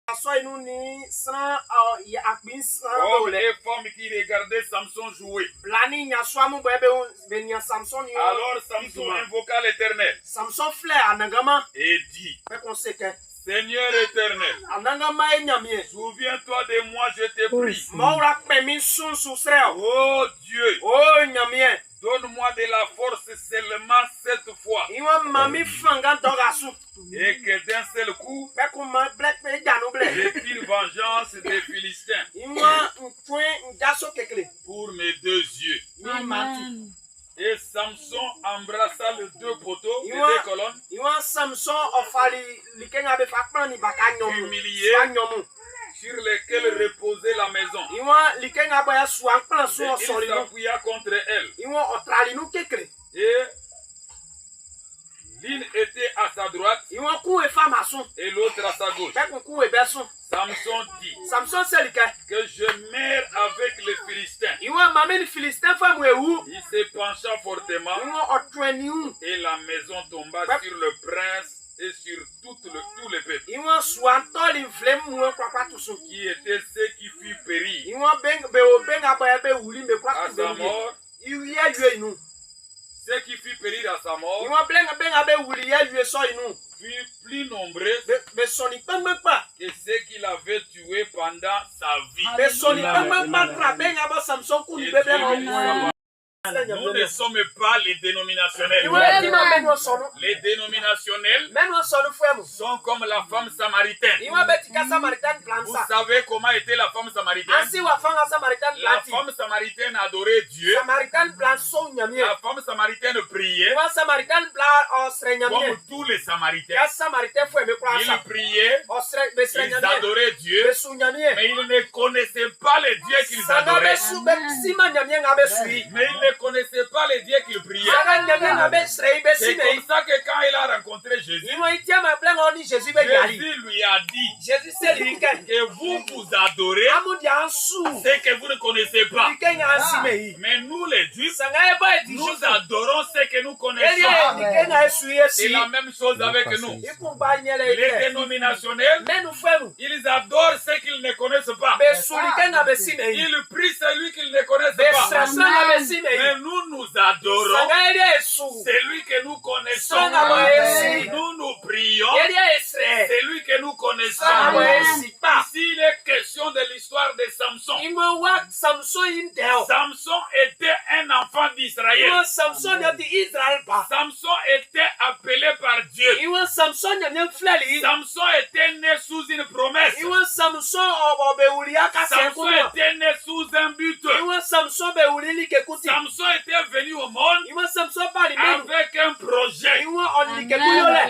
Hommes et femmes qui regardaient Samson jouer. Alors Samson invoqua l'Éternel et dit: Seigneur éternel, souviens-toi de moi, je te prie. Oh Dieu, donne-moi de la force seulement cette fois. Et que d'un seul coup, je tire vengeance des Philistins pour mes deux yeux. Amen. Et Samson embrassa les deux poteaux, les deux colonnes, humiliés, sur lesquels reposait la maison. Et il s'appuya contre elle. Et l'une était à sa droite et l'autre à sa gauche. Samson dit que je meurs avec les Philistins. Il se pencha fortement et la maison tomba sur le prince et sur tout le peuple, qui étaient ceux qui furent périr. À sa mort, ceux qui furent périr à sa mort furent plus nombreux que ceux qu'il avait tués pendant sa vie. Nous ne sommes pas les dénominationnels. Les dénominationnels sont comme la femme samaritaine. Vous savez comment était la femme samaritaine? La femme samaritaine adorait Dieu. La femme samaritaine priait comme tous les samaritains. Ils priaient, ils adoraient Dieu, mais ils ne connaissaient pas le Dieu qu'ils adoraient. Mais ils ne connaissaient pas les dieux qu'il priait. C'est comme ça que quand il a rencontré Jésus, Jésus lui a dit que vous adorez ce que vous ne connaissez pas. Mais nous les Juifs, nous adorons ce que nous connaissons. C'est la même chose avec nous. Les dénominationnels, ils adorent ce qu'ils ne connaissent pas. Ils prient celui qu'ils ne connaissent pas. Mais nous adorons celui que nous connaissons. Nous prions celui que nous connaissons. Ici, il est question de l'histoire de Samson. Samson était un enfant d'Israël. Samson était appelé par Dieu. Samson était né sous une promesse. Samson était né sous un but. Samson était venu au monde avec un projet.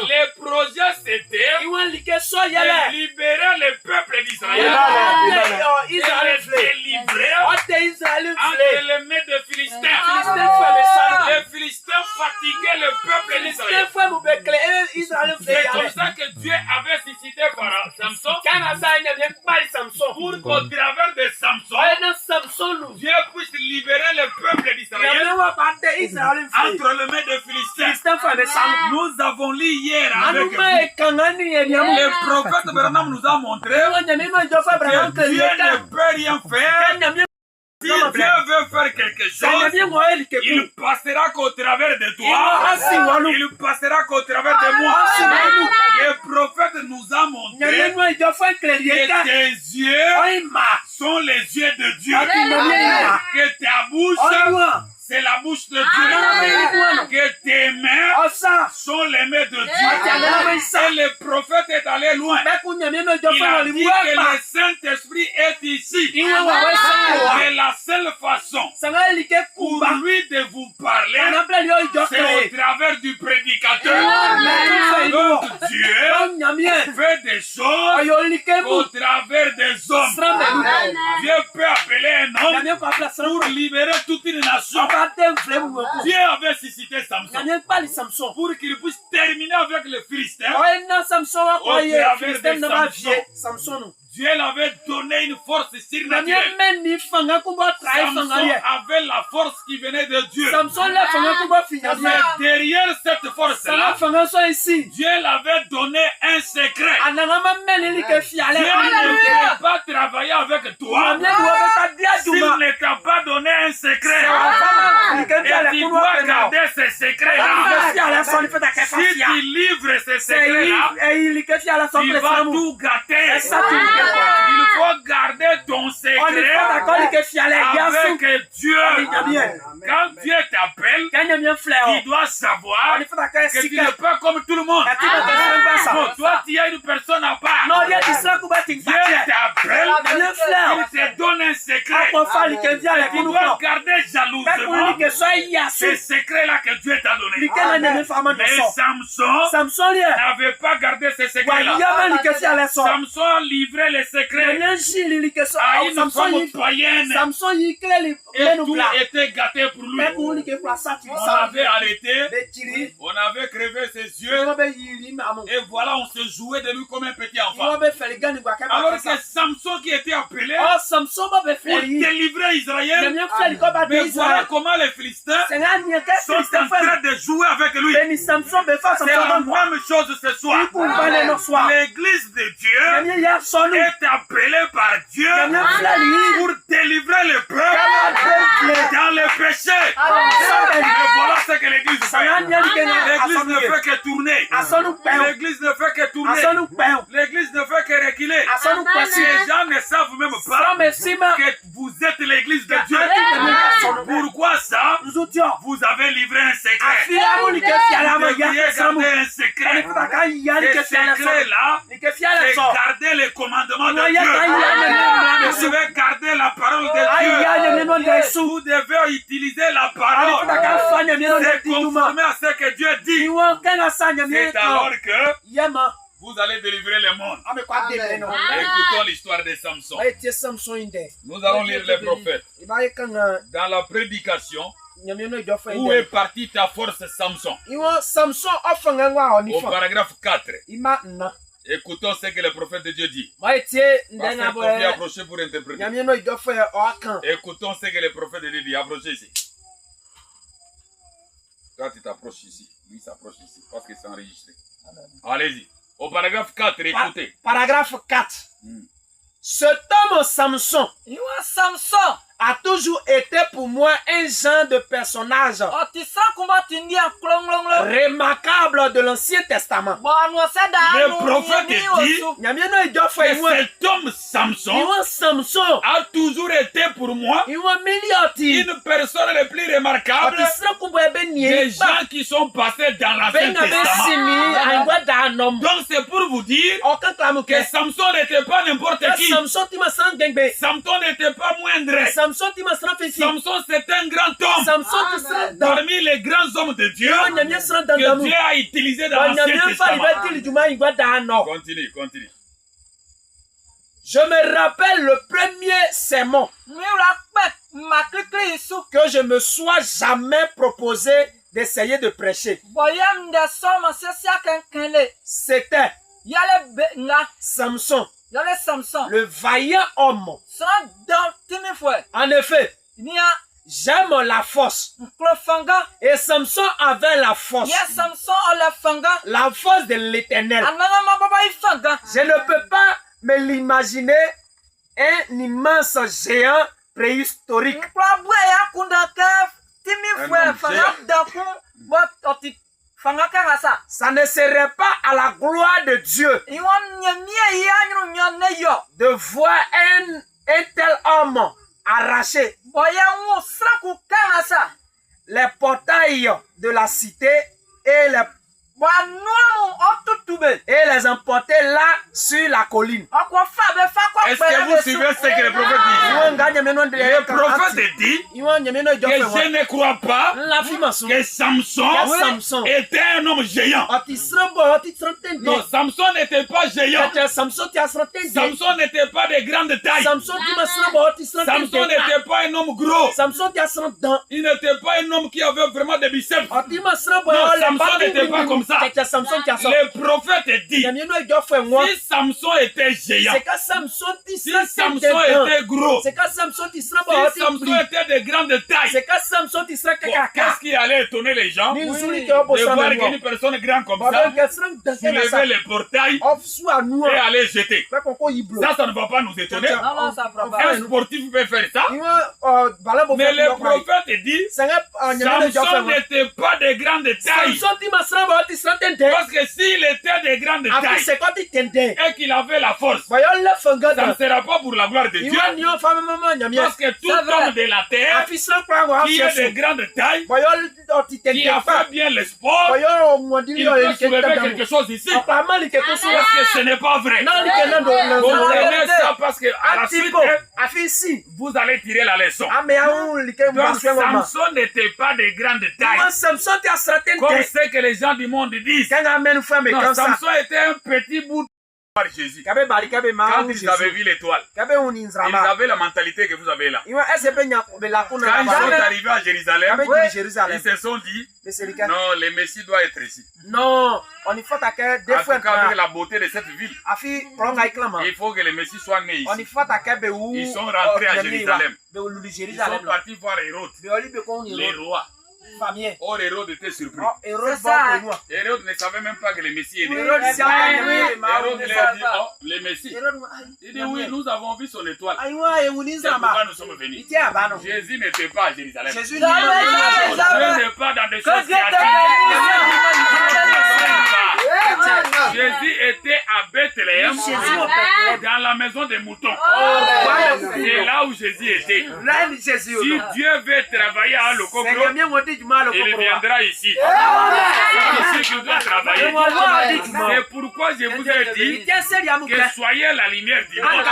Le projet c'était de libérer le peuple d'Israël et le délivrer entre les mains des Philistins. Les Philistins fatiguaient le peuple d'Israël. C'est comme ça que Dieu avait suscité Samson pour qu'au travers de Samson, Dieu puisse libérer le peuple d'Israël entre les mains des Philistins. Nous avons lu hier avec vous. Le prophète Branham nous a montré que Dieu ne peut rien faire. Si Dieu veut faire quelque chose, il passera qu'au travers de toi. Il passera qu'au travers de moi. Le prophète nous a montré que tes yeux sont les yeux de Dieu. Que ta bouche, c'est la bouche de Dieu. Que tes mains sont les mains de Dieu. Et le prophète est allé loin. Il a dit que le Saint-Esprit est ici. Mais la seule façon pour lui de vous parler, c'est au travers du prédicateur. Donc Dieu fait des choses au travers des hommes. Dieu peut appeler un homme pour libérer toute une nation. Dieu avait suscité Samson pour qu'il puisse terminer avec les Philistins, Oye na Samson wa kwa ye travers Philistine de na ba Samson. vie Samson. Dieu l'avait donné une force Na surnaturelle. men ni fanga kumba trai Samson fanga ye. avait la force qui venait de Dieu. Samson la fanga kumba finya Mais ye. derrière cette Sana force-là, fanga so ici. Dieu l'avait donné un secret. Ananga ma men ni ke fiale. Dieu ne peut pas travailler avec toi Amne duwa be ka dia s'il duma. ne t'a pas donné un secret. Fama ni ke Et fiale tu kumba dois pe na. garder ce secret-là. Fiale so ni fe ta ke Si tu fiale. livres ce secret-là, Li ke fiale so tu pe vas samu. tout gâter. Ça tu ke quoi. Il faut garder ton On est secret pas d'accord li ke fiale ya avec su. Dieu. Bien. Quand Dieu t'appelle, Kanya bien fleur. tu dois savoir On est pas d'accord que tu sika. n'es pas comme tout le monde. Ati ba ka sa Non, ba toi, tu es une personne à part. Non, il y a du sang kuba ting Dieu ta. t'appelle, Bien fleur. il te donne un secret. Ako fa li ke fiale Tu kunu dois ko. garder Ka ko jalousement li ke so ya su. ce secret-là que Dieu t'a donné. Li ke na ne fama no Mais so. Samson Samson li. n'avait pas gardé ce Wa secret-là. ya ma li ke fiale so. Samson livrait les secrets Nyan shi li ke so. à une Samson femme yi. païenne Samson yi kle li et menu tout bla. était gâté pour lui. Ka ko li ke pla sa ti On sa. l'avait arrêté, Be tiri. on avait crevé ses yeux Yo be yiri ma mo. et voilà, on se jouait de lui comme un petit Yo enfant. be feli gani gwa ka Alors ba que sa. Samson qui était appelé Oh Samson ba be pour feli. délivrer Israël, Nyan feli ko ba mais de voilà Israël. comment les Philistins C'est un ni ke sont en train de jouer avec lui. Beni Samson be fa C'est la Samson ba. même chose ce soir. Kumbane no soir. L'église de Dieu Nyan ya sonu. est appelée par Dieu Nyan flali. pour délivrer le peuple dans le péché. Et voilà ce que l'église fait. L'église ne fait que tourner. L'église ne fait que tourner. L'église ne fait que reculer. Les gens ne savent même pas que vous êtes l'église de Dieu. Pourquoi ça? Vous avez livré un secret. Vous devriez garder un secret. Ce secret-là, c'est garder les commandements de Dieu. Vous devez garder la parole de Dieu. Vous devez utiliser la parole. C'est conformé à ce que Dieu dit. C'est alors que vous allez délivrer le monde. Écoutons l'histoire de Samson. Nous allons lire les prophètes. Dans la prédication, où est partie ta force, Samson? Au paragraphe 4. Écoutons ce que le prophète de Dieu dit. Parce que qu'on vient approcher pour interpréter. Écoutons ce que le prophète de Dieu dit. Approchez ici. Toi, tu t'approches ici. Lui s'approche ici. Parce que c'est enregistré. Allez-y. Au paragraphe 4, écoutez. Paragraphe 4. Cet homme Samson a toujours été pour moi un genre de personnage remarquable de l'Ancien Testament. Le prophète dit que cet homme Samson a toujours été pour moi une personne la plus remarquable des gens qui sont passés dans l'Ancien Testament. Donc c'est pour vous dire que Samson n'était pas n'importe qui. Samson n'était pas moindre. Samson c'est un grand homme parmi les grands hommes de Dieu que Dieu a utilisé dans l'Ancien Testament. Continue. Je me rappelle le premier sermon que je me sois jamais proposé d'essayer de prêcher. C'était Samson, le vaillant homme. En effet, j'aime la force. Et Samson avait la force. La force de l'Éternel. Je ne peux pas me l'imaginer un immense géant préhistorique. Ça ne serait pas à la gloire de Dieu de voir un tel homme arracher les portails de la cité et les emporter là sur la colline. Est-ce que vous suivez ce que le prophète dit? Le prophète dit que je ne crois pas que Samson était un homme géant. Non, Samson n'était pas géant. Samson n'était pas de grande taille. Samson n'était pas un homme gros. Il n'était pas un homme qui avait vraiment des biceps. Non, Samson n'était pas comme ça. Le prophète dit, si Samson était géant, si Samson était gros, si Samson était de grande taille, qu'est-ce qui allait étonner les gens de voir qu'une personne grande comme ça soulever les portails et aller jeter? Ça ne va pas nous étonner. Un sportif peut faire ça. Mais le prophète dit, Samson n'était pas de grande taille. Parce que s'il était de grande taille et qu'il avait la force, ça ne sera pas pour la gloire de Dieu. Parce que tout homme de la terre qui est de grande taille, qui a fait bien le sport, il peut soulever quelque chose ici. Parce que ce n'est pas vrai. Vous comprenez ça parce que à la suite, vous allez tirer la leçon. Donc Samson n'était pas de grande taille. Comme ce que les gens du monde disent. Non, Samson était un petit bout de Jésus. Quand ils avaient vu l'étoile, ils avaient la mentalité que vous avez là. Quand ils sont arrivés à Jérusalem, ils se sont dit, non, le Messie doit être ici. Non, on y faut avec la beauté de cette ville, il faut que le Messie soit né ici. Ils sont rentrés à Jérusalem. Ils sont partis voir Hérode, les rois. Or Hérode était surpris. Hérode ne savait même pas que le Messie est né. Hérode leur dit, oh, le Messie. Il dit, oui, nous avons vu son étoile. C'est pourquoi nous sommes venus. Jésus n'était pas à Jérusalem. Jésus n'est pas dans des choses Jésus était à Bethléem, dans la maison des moutons. C'est là où Jésus était. Si Dieu veut travailler à Lokoglo, il viendra ici. C'est ici qu'il doit travailler. C'est pourquoi je vous ai dit que soyez la lumière du monde.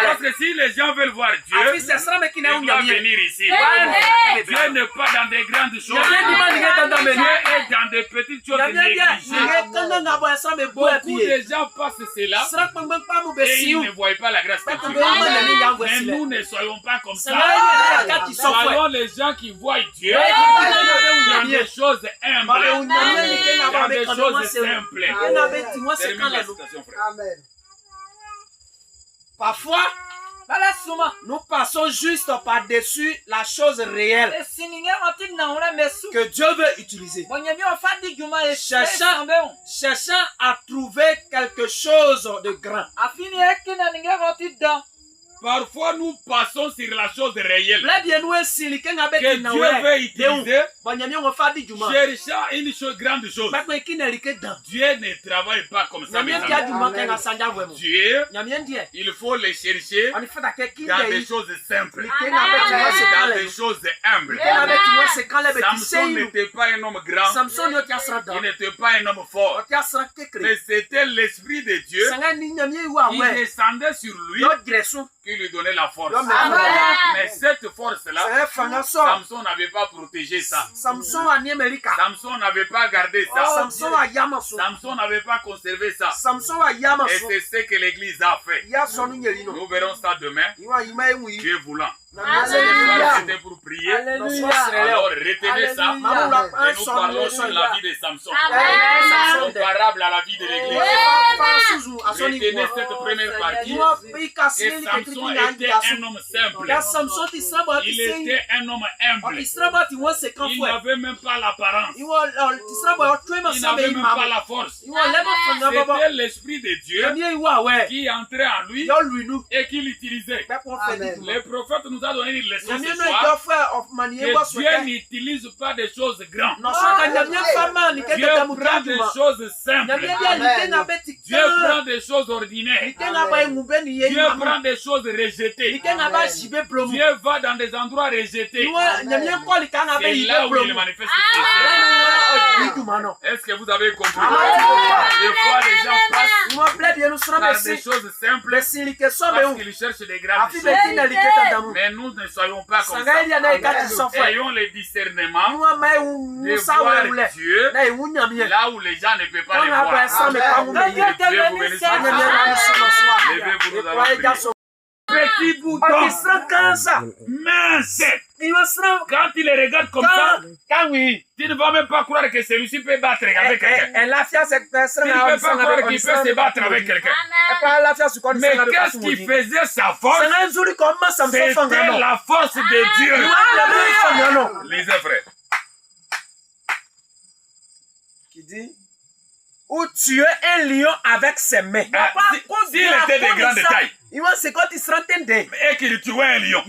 Parce que si les gens veulent voir Dieu, ils doivent venir ici. Dieu n'est pas dans des grandes choses. Dieu est dans des petites choses négligées. Beaucoup de gens passent cela et ils ne voient pas la grâce de Dieu. Mais nous ne soyons pas comme ça. Soyons les gens qui voient Dieu dans des choses humbles, dans des choses simples. Termine la citation, frère. Parfois, nous passons juste par-dessus la chose réelle que Dieu veut utiliser. Cherchant à trouver quelque chose de grand. Parfois, nous passons sur la chose réelle que Dieu veut utiliser, cherchant une grande chose. Dieu ne travaille pas comme ça, mes amis. Dieu, il faut le chercher dans des choses simples, dans des choses humbles. Samson n'était pas un homme grand, il n'était pas un homme fort, mais c'était l'Esprit de Dieu qui descendait sur lui, qui lui donnait la force. Mais cette force-là, Samson n'avait pas protégé ça. Samson n'avait pas gardé ça. Samson n'avait pas conservé ça. Et c'est ce que l'Église a fait. Nous verrons ça demain, Dieu voulant. C'était pour prier. Alors retenez ça. Et nous parlons sur la vie de Samson, comparable à la vie de l'Église. Retenez cette première partie. Que Samson était un homme simple. Il était un homme humble. Il n'avait même pas l'apparence. Il n'avait même pas la force. C'était l'Esprit de Dieu qui entrait en lui et qui l'utilisait. Les prophètes nous a donné une leçon ce soir. Que Dieu n'utilise pas des choses grandes. Dieu prend des choses simples. Dieu prend des choses ordinaires. Dieu prend des choses rejetées. Dieu va dans des endroits rejetés. C'est là où il manifeste ses œuvres. Est-ce que vous avez compris? Des fois, les gens passent par des choses simples parce qu'ils cherchent des grandes choses. Mais nous ne soyons pas comme ça. Ayons le discernement de voir Dieu là où les gens ne peuvent pas le voir. Dieu vous bénisse. Levez-vous, nous allons prier. Petit bouton mince. Quand il les regarde comme ça, tu ne vas même pas croire que celui-ci peut battre avec quelqu'un. Tu ne peux pas croire qu'il peut se battre avec quelqu'un. Mais qu'est-ce qui faisait sa force? C'était la force de Dieu. Lisez, frère. Qui dit, où tuer un lion avec ses mains. S'il était de grande taille et qu'il tuait un lion,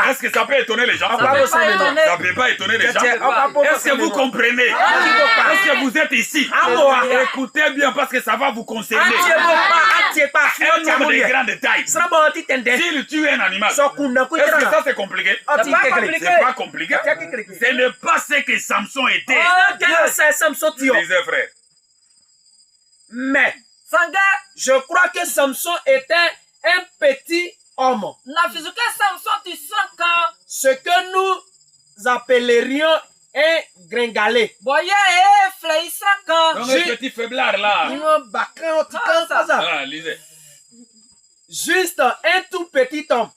est-ce que ça peut étonner les gens? Ça ne peut pas étonner les gens. Est-ce que vous comprenez? Est-ce que vous êtes ici? Écoutez bien parce que ça va vous concerner. Un homme de grande taille, s'il tue un animal, est-ce que ça c'est compliqué? C'est pas compliqué. Ce n'est pas ce que Samson était. Lisez, frère. Mais je crois que Samson était un petit homme. Ce que nous appellerions un gringalet. Donc un petit faiblard là. Lisez. Juste un tout petit homme.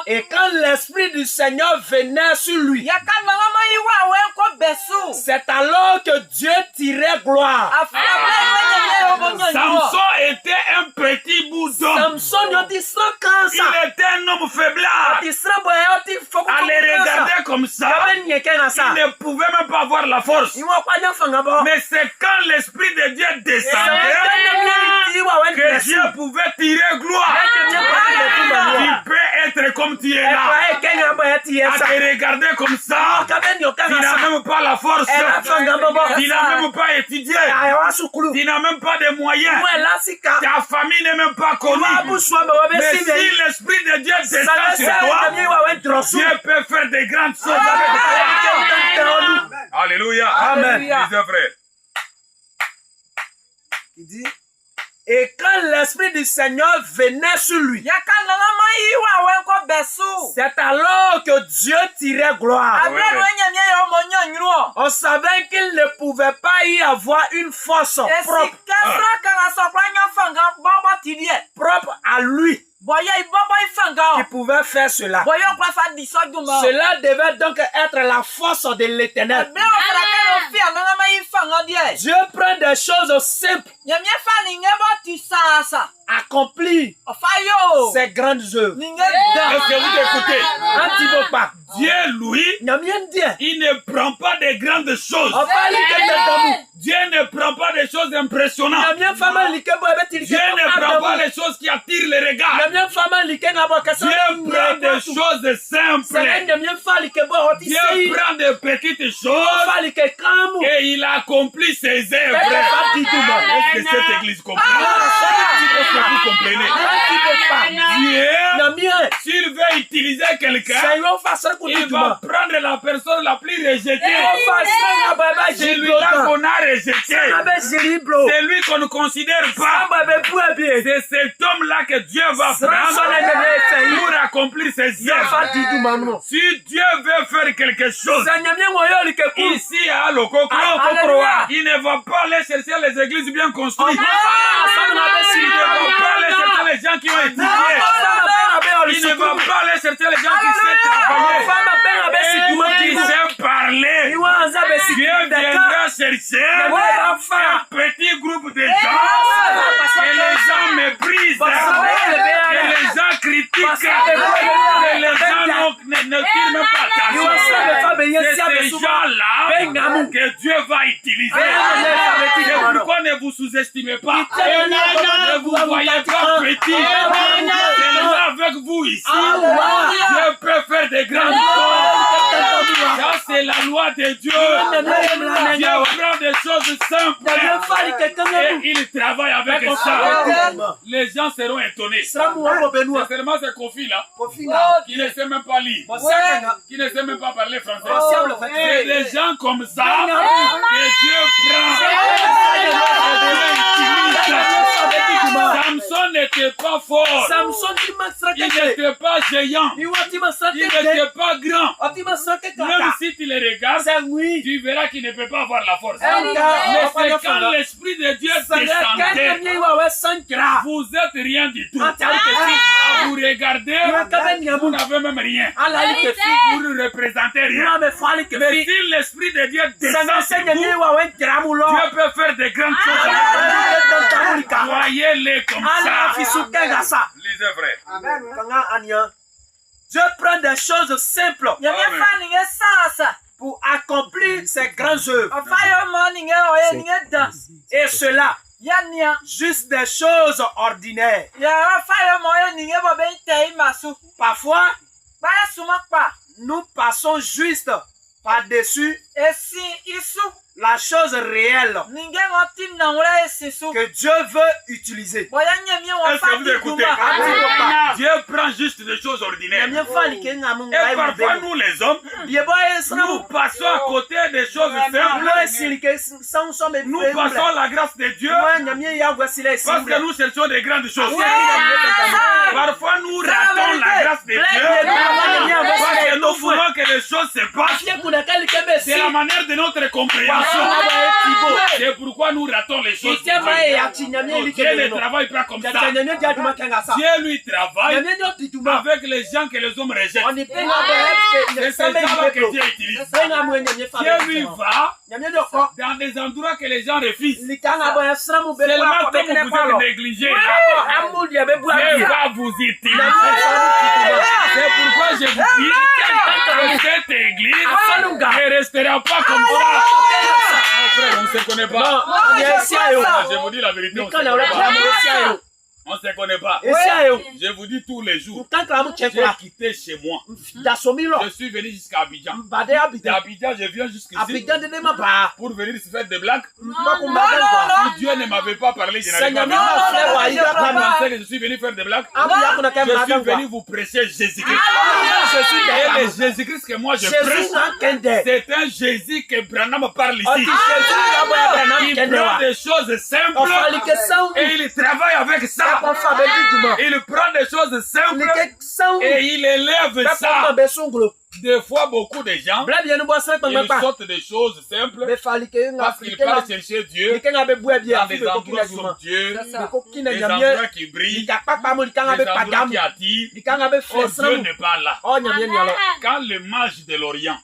Et quand l'Esprit du Seigneur venait sur lui, c'est alors que Dieu tirait gloire. Samson était un petit bout d'homme. Il était un homme faiblard. À les regarder comme ça, il ne pouvait même pas avoir la force. Mais c'est quand l'Esprit de Dieu descendait que Dieu pouvait tirer gloire. Tu peux être comme tu es là. À te regarder comme ça, tu n'as même pas la force. Tu n'as même pas étudié. Tu n'as même pas de moyens. Ta famille n'est même pas connue. Mais si l'Esprit de Dieu descend sur toi, Dieu peut faire de grandes choses avec toi. Alléluia. Amen. Lisez, frère. Il dit, et quand l'Esprit du Seigneur venait sur lui, c'est alors que Dieu tirait gloire. On savait qu'il ne pouvait pas y avoir une force propre à lui qui pouvait faire cela. Cela devait donc être la force de l'Éternel. Dieu prend des choses simples, accomplit ses grandes œuvres. Est-ce que vous écoutez? Dieu, lui, il ne prend pas de grandes choses. Dieu ne prend pas des choses impressionnantes. Dieu ne prend pas les choses qui attirent les regards. Dieu prend des choses simples. Dieu prend des petites choses et il accomplit ses œuvres. Est-ce que cette église comprend? Est-ce que vous comprenez? Dieu, s'il veut utiliser quelqu'un, il va prendre la personne la plus rejetée. Celui-là qu'on a rejeté. Celui qu'on ne considère pas. C'est cet homme-là que Dieu va prendre pour accomplir ses œuvres. Si Dieu veut faire quelque chose ici à Lokoko, il ne va pas aller chercher les églises bien construites. Il ne va pas aller chercher les gens qui ont étudié. Il ne va pas aller chercher les gens qui savent travailler. Qui savent parler. Dieu viendra chercher un petit groupe de gens que les gens méprisent, que les gens critiquent, que les gens ne tirent même pas attention. C'est ces gens-là que Dieu va utiliser. C'est pourquoi ne vous sous-estimez pas. Ne vous voyez pas nourriture. Seulement avec vous ici, Dieu peut faire des grandes choses. Ça, c'est la loi de Dieu. Dieu prend des choses simples et il travaille avec ça. Les gens seront étonnés. C'est seulement ce Kofi-là qui ne sait même pas lire, qui ne sait même pas parler français. C'est des gens comme ça que Dieu prend. Samson n'était pas fort. Il n'était pas géant. Il n'était pas grand. Même si tu les regardes, tu verras qu'il ne peut pas avoir la force. Mais c'est quand l'Esprit de Dieu descendait, vous êtes rien du tout. Vous regardez, vous n'avez même rien. Vous ne représentez rien. Mais si l'Esprit de Dieu descend sur vous, Dieu peut faire des grandes choses. Voyez-les comme ça. Lisez vrai. Dieu prend des choses simples pour accomplir ses grandes œuvres. Et cela, juste des choses ordinaires. Parfois, nous passons juste par-dessus la chose réelle que Dieu veut utiliser. Est-ce que vous écoutez? Dieu prend juste des choses ordinaires. Et parfois, nous les hommes, nous passons à côté des choses simples. Nous passons la grâce de Dieu parce que nous cherchons des grandes choses. Parfois, nous ratons la grâce de Dieu parce que nous voulons que les choses se passent. C'est la manière de notre compréhension. C'est pourquoi nous ratons les choses. Dieu ne travaille pas comme ça. Dieu lui travaille avec les gens que les hommes rejettent. C'est ces gens-là que Dieu utilise. Dieu lui va dans des endroits que les gens refusent. Seulement comme vous êtes négligés, Dieu va vous utiliser. C'est pourquoi je vous dis que cette église ne restera pas comme ça. Mon frère, on ne se connaît pas. Je vous dis la vérité, on ne se connaît pas. On ne se connaît pas. Je vous dis tous les jours. J'ai quitté chez moi. Je suis venu jusqu'à Abidjan. D'Abidjan, je viens jusqu'ici pour venir se faire des blagues. Si Dieu ne m'avait pas parlé, je n'allais pas venir. Vous pensez que je suis venu faire des blagues? Je suis venu vous prêcher Jésus-Christ. Et le Jésus-Christ que moi je prêche, c'est un Jésus que Branham parle ici. Il prend des choses simples et il travaille avec ça. Il prend des choses simples et il élève ça. Des fois, beaucoup de gens, ils sortent des choses simples parce qu'ils parlent chercher Dieu dans des endroits somptueux, des endroits qui brillent, des endroits qui attirent. Oh, Dieu n'est pas là. Quand le mage de l'Orient